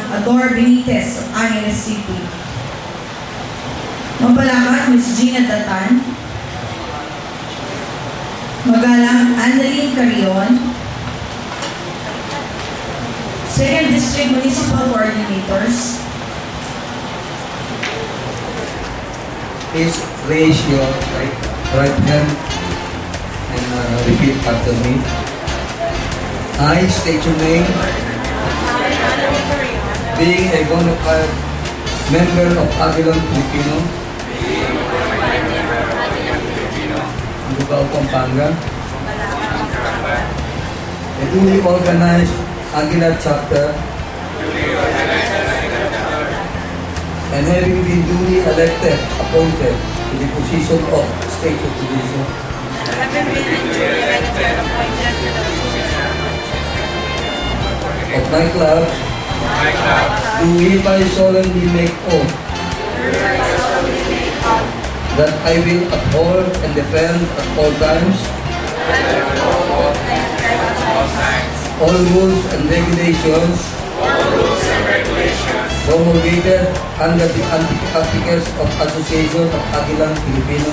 Ador Benitez of Angeles City. Mapalakad, Ms. Gina Datan. Magalang, Annalyn Carrion. 2nd District Municipal Coordinators. Please raise your right hand and repeat after me. I state your name. Being a bona fide member of Aguilan Filipino, Lubao, Pampanga, a duly organized Aguilan chapter, and having been duly elected, appointed to the position of State Representative of my club, do hereby solemnly make oath that I will uphold and defend at all times all rules and regulations promulgated under the Articles of Association of Aguilan Filipino,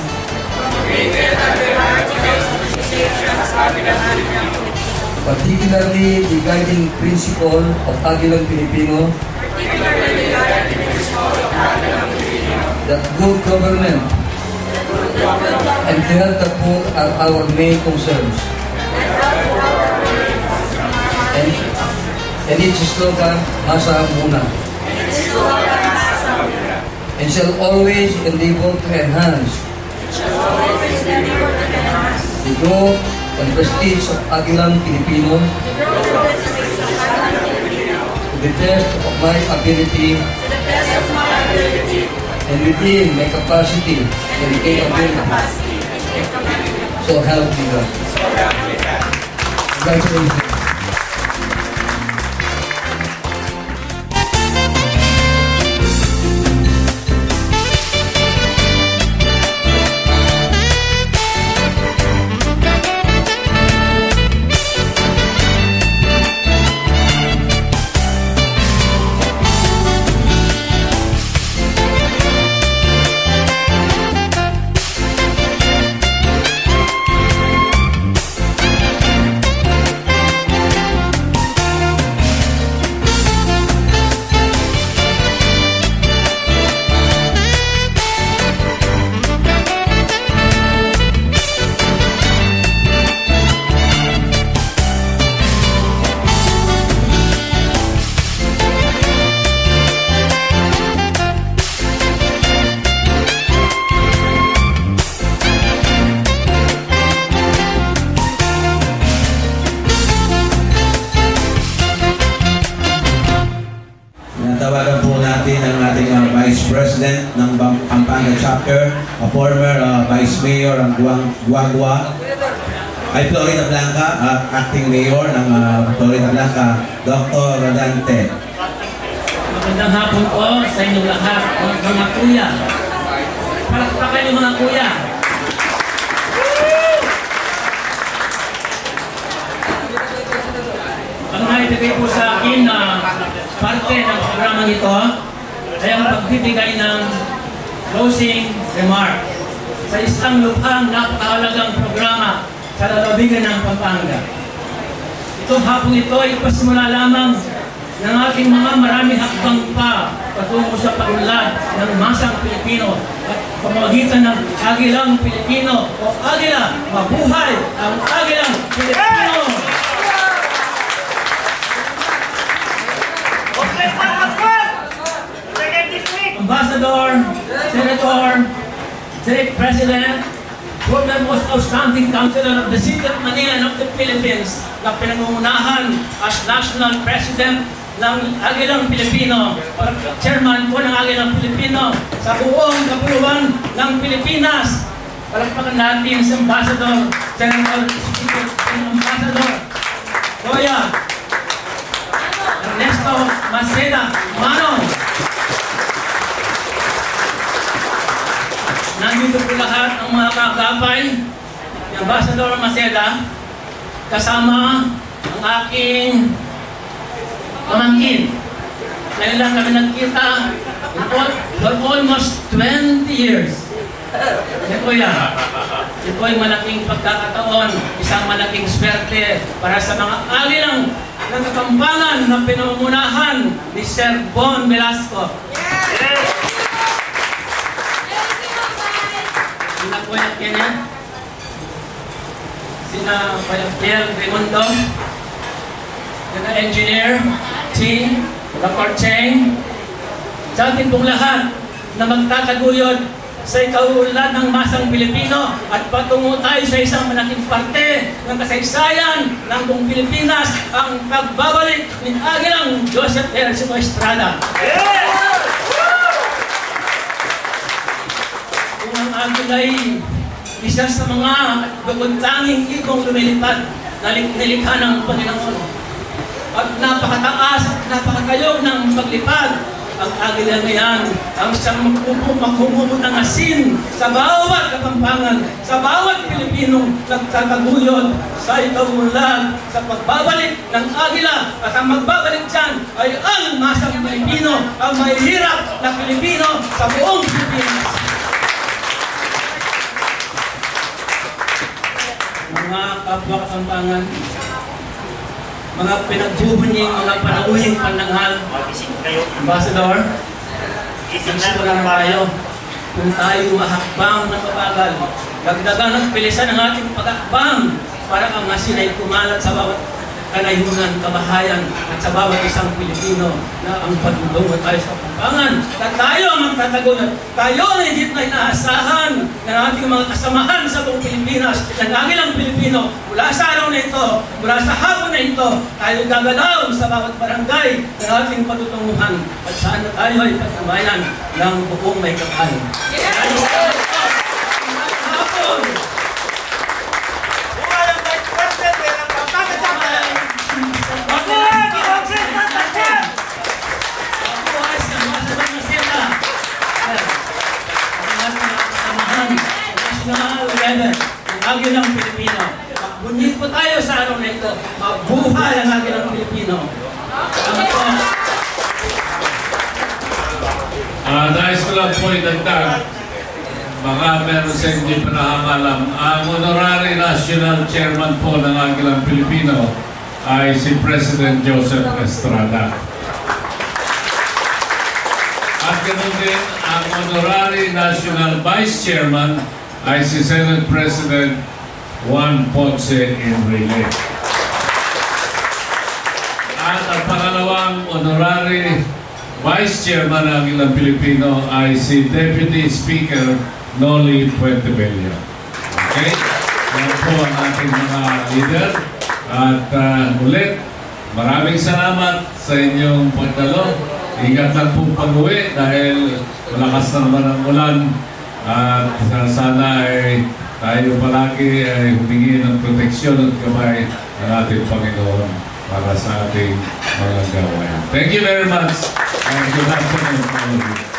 particularly the guiding principle of Aguilan Filipino, that good government and to help the poor are our main concerns. And its slogan, Masa Muna. And shall always endeavor to enhance the growth and prestige of Aguilan Filipino to the best of my ability and within my capacity and capability. So help me God. Congratulations. Tawagan po natin ang ating Vice President ng Pampanga Chapter, former Vice Mayor ng Guagua, ay Florida Blanca, Acting Mayor ng Florida Blanca, Dr. Rodante. Magandang hapon po sa inyong lahat, mga kuya. Palakpakan yung mga kuya. Ang naibigay po sa akin na parte ng programa nito ay ang pagbibigay ng closing remark sa isang luphang napakahalagang programa sa lalawigan ng Pampanga. Itong hapong ito ay pasimula lamang ng ating mga maraming hakbang pa patungo sa pag-unlad ng masang Pilipino at pamamagitan ng Agilang Pilipino o Agila, mabuhay ang Agilang Pilipino! Ambassador, Senator, State President, former most outstanding councilor of the City of Manila and of the Philippines na pinangungunahan as National President ng Agilang Pilipino o Chairman po ng Agilang Pilipino sa buong kapuluan ng Pilipinas. Palakpakan natin si Ambassador, Senator, Ambassador Goya Ernesto Maceda Mano. Nandito po lahat ng mga kagapay ni Ambassador Maceda kasama ang aking pamangkin na Ngayon lang kami nagkita for almost 20 years. Ito yan. Ito ay malaking pagkakataon, isang malaking swerte para sa mga agilang ng Kapampangan na pinamumunahan ni Sir Bon Velasco. Sina Kuya Kenneth, sina Kuya Pierre Raimundo, sina Engineer T. Dr. Cheng, sa ating pong lahat na magtataguyod sa ikaulad ng masang Pilipino at patungo tayo sa isang malaking parte ng kasaysayan ng buong Pilipinas, ang pagbabalik ni Agilang Joseph Ercimo Estrada. Kung ang Agila ay isa sa mga bukod-tanging ibong lumilipad na nilikha ng Panginoon at napakataas at napakatayog ng paglipad, ang Agila ngayon ang siyang maghumubot ng asin sa bawat Kapampangan, sa bawat Pilipinong nagtataguyod sa ikaulad sa pagbabalik ng Agila. At ang magbabalik dyan ay ang masang Pilipino, ang mahihirap na Pilipino sa buong Pilipinas. Mga kapwa Kapampangan, mga pinagbubunying, mga panauhing pananghal, Ambassador, nagsimula na tayo. Kung tayo mahakbang ng mabagal, dagdagan ng pilisan ng ating pag-akbang para ang asin ay kumalat sa bawat kanayunan, kabahayan at sa bawat isang Pilipino na ang pagdudungo tayo sa Kapampangan. At tayo ang magtatagunan. Tayo na hindi na inaasahan ng ating mga kasamahan sa buong Pilipinas, ng Agilang Pilipino. Mula sa araw na ito, mula sa hapon na ito, tayo gagalaw sa bawat barangay ng ating patutunguhan at saan na tayo ay pagkamayan ng buong may kapal. Agilang Pilipino. Magbunyi po tayo sa araw na ito. Mabuhay ang Agilang Pilipino. Nais ko lang po idagdag, baka meron sa hindi pa nakakalam, ang Honorary National Chairman po ng Agilang Pilipino ay si President Joseph Estrada. At ganoon din, ang Honorary National Vice Chairman ay si Senate President Juan Ponce Enrile. At ang pangalawang Honorary Vice Chairman ng Agilang Pilipino ay si Deputy Speaker Noli Puentebello. Okay? Yan po ang ating mga leader. At ulit, maraming salamat sa inyong pagdalo. Ingat lang po pag-uwi dahil malakas na naman ang ulan. At sana ay tayo palagi ay humingi ng proteksyon at gabay ng ating Panginoon para sa ating mga gawain. Thank you very much and good afternoon to all of you.